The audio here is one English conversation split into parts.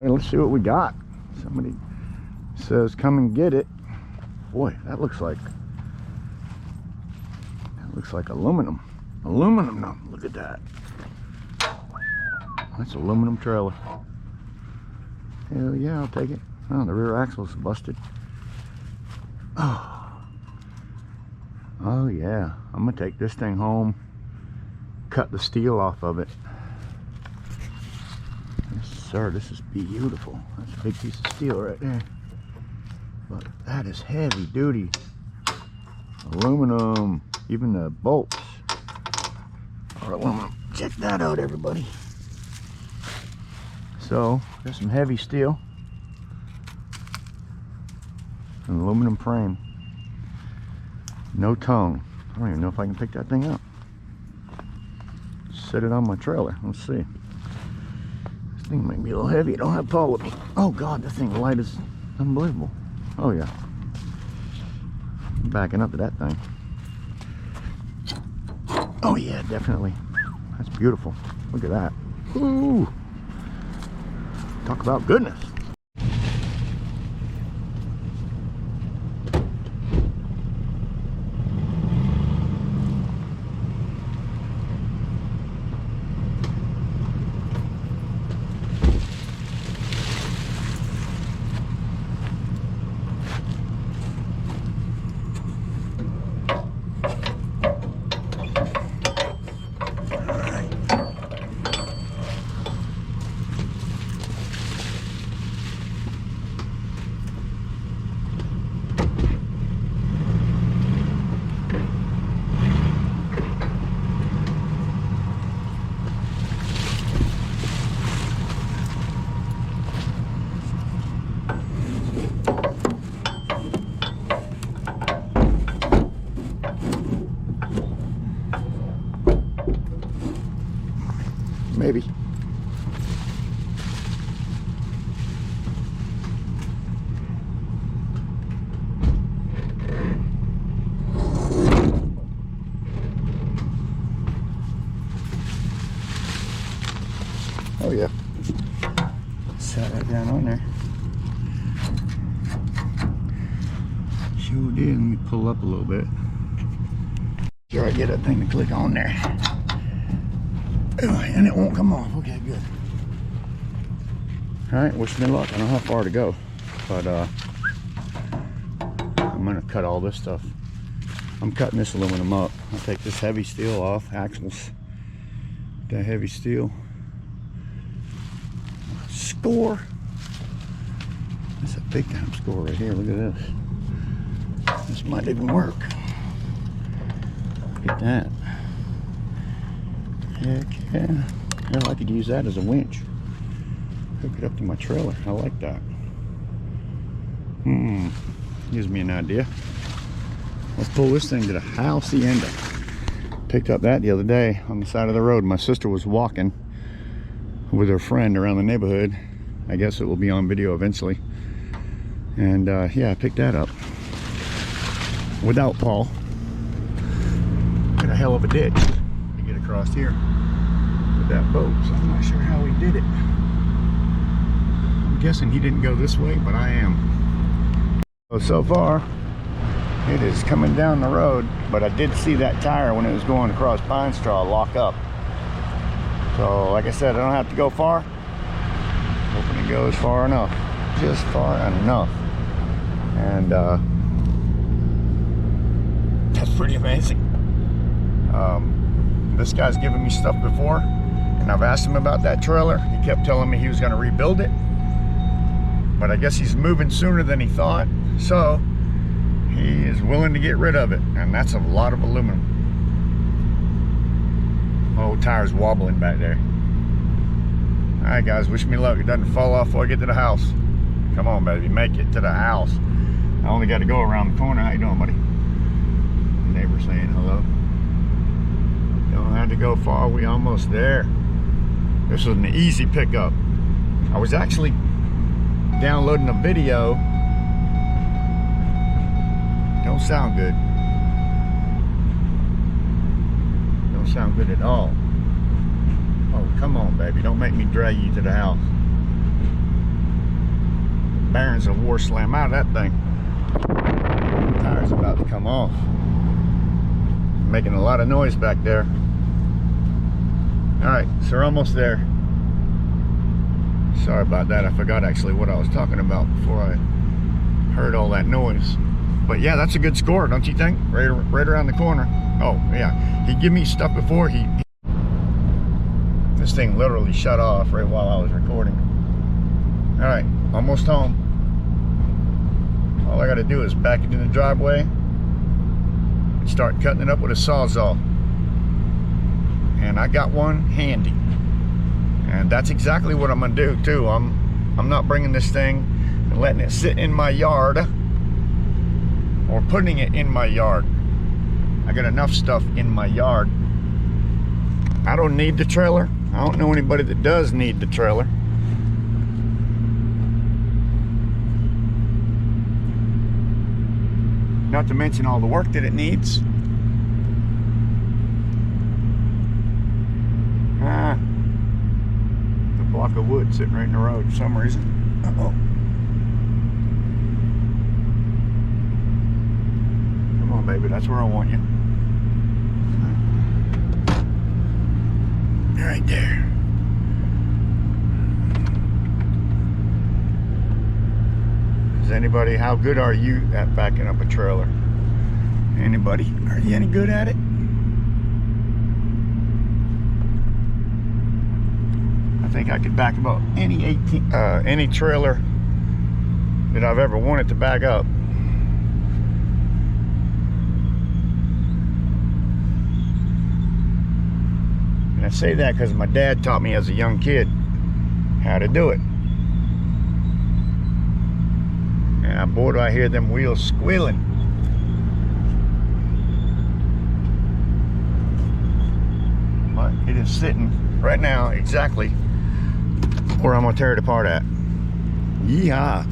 Let's see what we got. Somebody says come and get it. Boy, that looks like aluminum. Aluminum. Look at that. That's aluminum trailer. Hell yeah, I'll take it. Oh, the rear axle's busted. Oh yeah, I'm gonna take this thing home, cut the steel off of it. Yes sir, this is beautiful. That's a big piece of steel right there. But that is heavy duty aluminum. Even the bolts are aluminum. Check that out, everybody. So there's some heavy steel, an aluminum frame, no tongue. I don't even know if I can pick that thing up. Set it on my trailer. Let's see. This thing might be a little heavy. I don't have Paul with me. Oh god, this thing light is unbelievable. Oh yeah. I'm backing up to that thing. Oh yeah, definitely. That's beautiful. Look at that. Ooh. Talk about goodness. Maybe. Oh yeah. Set that down on there. Sure did. Let me pull up a little bit. Sure I get that thing to click on there. And it won't come off. Okay, good. Alright, wish me luck. I don't know how far to go, but I'm gonna cut all this stuff. I'm cutting this aluminum up. I'll take this heavy steel off, axles, that heavy steel. Score. That's a big time score right here. Look at this. This might even work. Look at that. Heck yeah. Hell, I could use that as a winch. Hook it up to my trailer. I like that. Gives me an idea. Let's pull this thing to the hacienda. Picked up that the other day on the side of the road. My sister was walking with her friend around the neighborhood. I guess it will be on video eventually. And yeah, I picked that up. Without Paul. Got a hell of a ditch to get across here with that boat, so I'm not sure how he did it. I'm guessing he didn't go this way, but I am. So far it is coming down the road, but I did see that tire when it was going across pine straw lock up. So like I said, I don't have to go far. Hoping it goes far enough, just far enough. And that's pretty amazing. This guy's given me stuff before, and I've asked him about that trailer. He kept telling me he was going to rebuild it, but I guess he's moving sooner than he thought, so he is willing to get rid of it, and that's a lot of aluminum. Oh, tire's wobbling back there. All right, guys, wish me luck. It doesn't fall off before I get to the house. Come on, baby, make it to the house. I only got to go around the corner. How you doing, buddy? Neighbor saying hello. Don't have to go far. We almost there. This was an easy pickup. I was actually downloading a video. Don't sound good. Don't sound good at all. Oh, come on, baby. Don't make me drag you to the house. bearings of war slam out of that thing. The tire's about to come off. Making a lot of noise back there. Alright, so we're almost there. Sorry about that. I forgot actually what I was talking about before I heard all that noise. But yeah, that's a good score, don't you think? Right around the corner. Oh yeah, he gave me stuff before. This thing literally shut off right while I was recording. All right, almost home. All I got to do is back it in the driveway and start cutting it up with a Sawzall. And I got one handy. And that's exactly what I'm gonna do too. I'm not bringing this thing and letting it sit in my yard or putting it in my yard. I got enough stuff in my yard. I don't need the trailer. I don't know anybody that does need the trailer. Not to mention all the work that it needs. The block of wood sitting right in the road for some reason. Uh-oh. Come on, baby, that's where I want you. Right there. Is anybody, how good are you at backing up a trailer? Anybody? Are you any good at it? I think I could back about any trailer that I've ever wanted to back up. And I say that because my dad taught me as a young kid how to do it. And boy, do I hear them wheels squealing. But it is sitting right now exactly where I'm gonna tear it apart at. Yeehaw.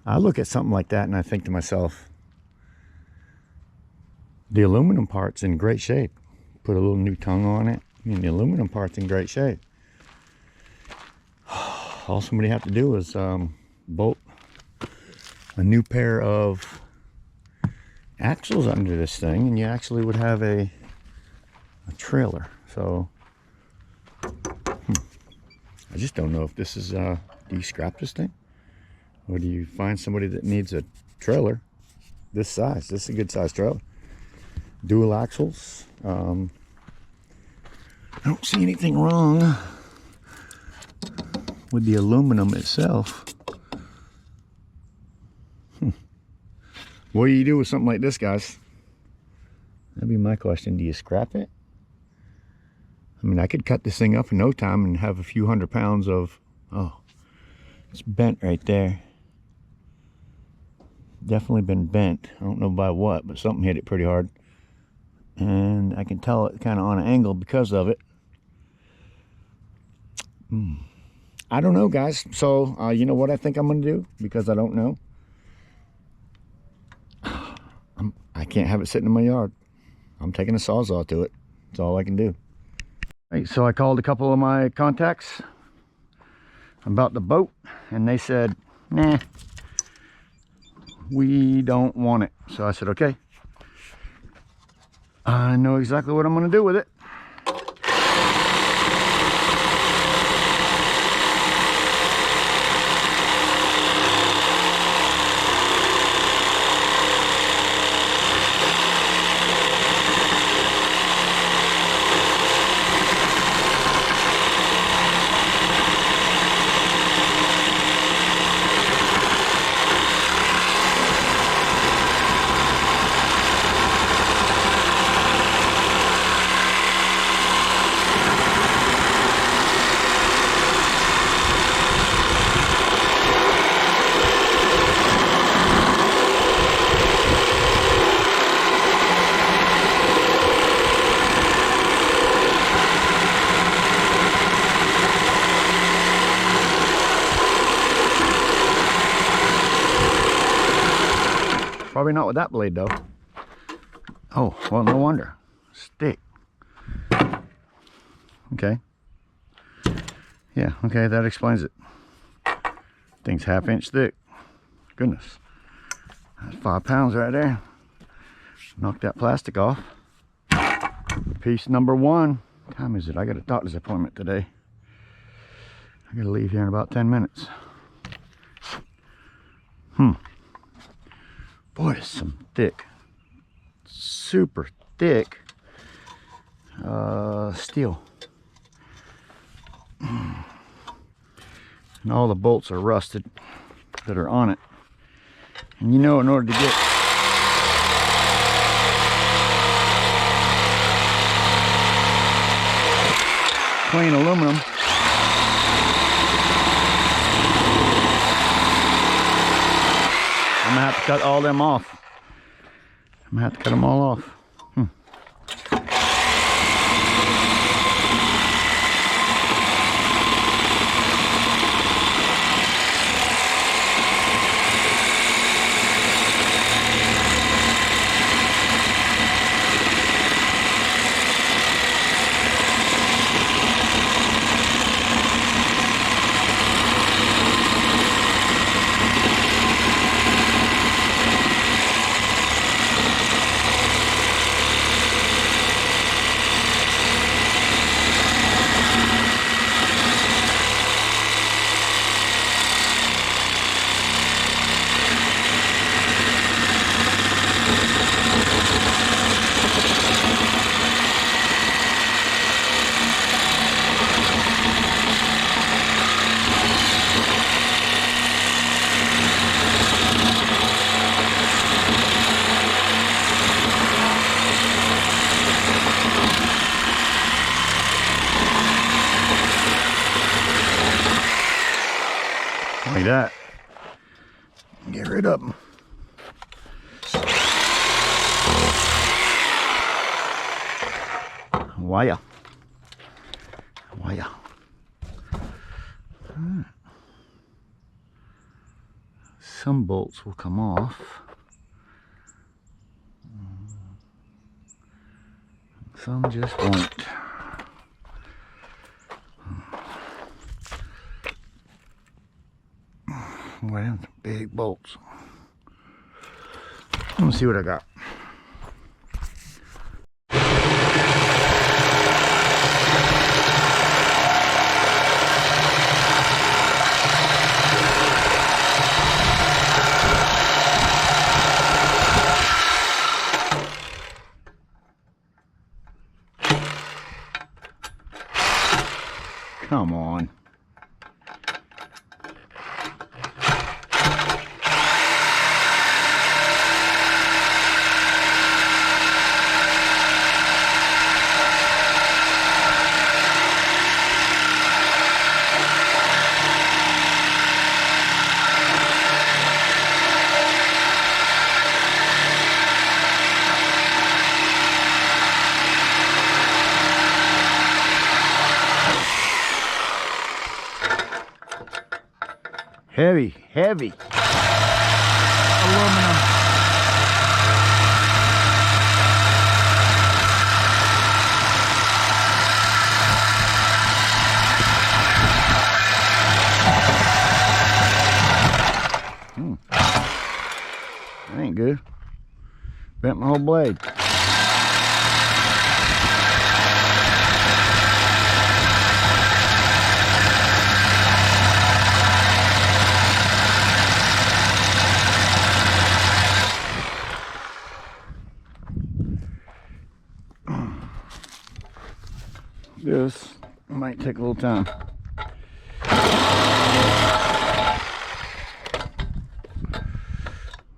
I look at something like that and I think to myself, the aluminum part's in great shape. Put a little new tongue on it. I mean, the aluminum part's in great shape. All somebody have to do is bolt a new pair of axles under this thing and you actually would have a trailer. So I just don't know if this is do you scrap this thing? Or do you find somebody that needs a trailer this size? This is a good size trailer. Dual axles. I don't see anything wrong with the aluminum itself. What do you do with something like this, guys? That'd be my question. Do you scrap it? I mean, I could cut this thing up in no time and have a few 100 pounds of... Oh, it's bent right there. Definitely been bent. I don't know by what, but something hit it pretty hard. And I can tell it kind of on an angle because of it. I don't know, guys. So, you know what I think I'm going to do? Because I don't know. I can't have it sitting in my yard. I'm taking a Sawzall to it. That's all I can do. Right, so I called a couple of my contacts about the boat, and they said, nah, we don't want it. So I said, okay, I know exactly what I'm going to do with it. Probably not with that blade though. Oh, well, no wonder. Stick. Okay. Yeah, okay, that explains it. Thing's 1/2 inch thick. Goodness. That's 5 pounds right there. Knock that plastic off. Piece number 1. What time is it? I got a doctor's appointment today. I gotta leave here in about 10 minutes. Boy, it's some thick, super thick steel. And all the bolts are rusted that are on it. And you know, in order to get clean aluminum, I'm gonna have to cut all them off. I'm gonna have to cut them all off. Like that. Get rid of them. Wire. Wire. Some bolts will come off. Some just won't. Well, big bolts. Let me see what I got. Come on. Heavy, heavy aluminum. That ain't good. Bent my whole blade. This might take a little time.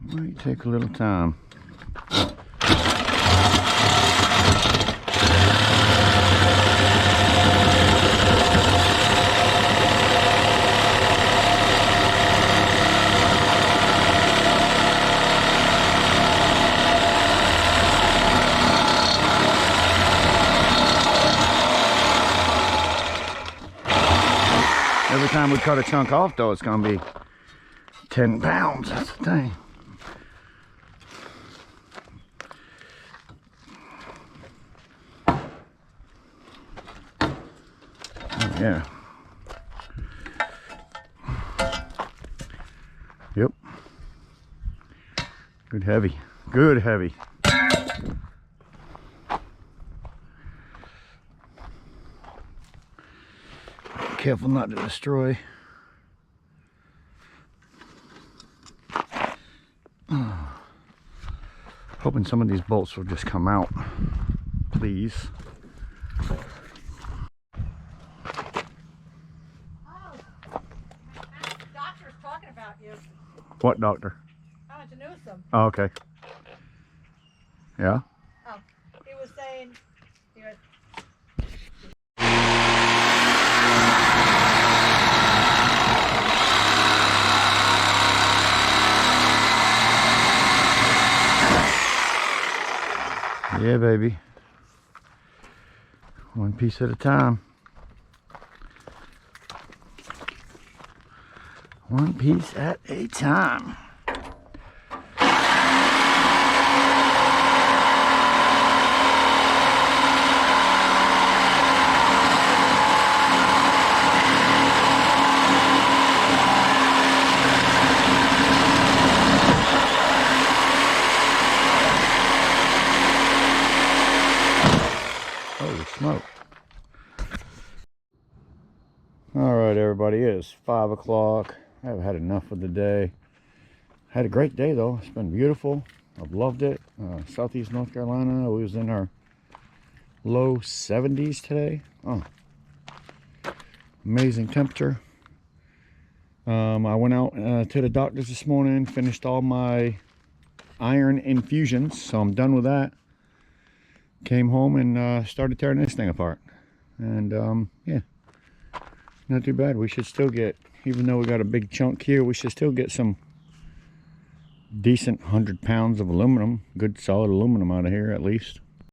Might take a little time. Every time we cut a chunk off though, it's gonna be 10 pounds, that's the thing. Yeah. Yep. Good heavy. Good heavy. Careful not to destroy. Hoping some of these bolts will just come out, please. Oh, the doctor's talking about you. What doctor? I went to Newsom. Oh, okay. Yeah? Oh, he was saying, he was, Yeah, baby. One piece at a time. One piece at a time. Holy smoke. All right, everybody, it is 5 o'clock. I've had enough of the day. Had a great day, though. It's been beautiful. I've loved it. Southeast North Carolina, we was in our low 70s today. Oh, amazing temperature. I went out to the doctor's this morning, finished all my iron infusions, so I'm done with that. Came home and started tearing this thing apart. And yeah, not too bad. We should still get, even though we got a big chunk here, we should still get some decent 100 pounds of aluminum, good solid aluminum out of here at least.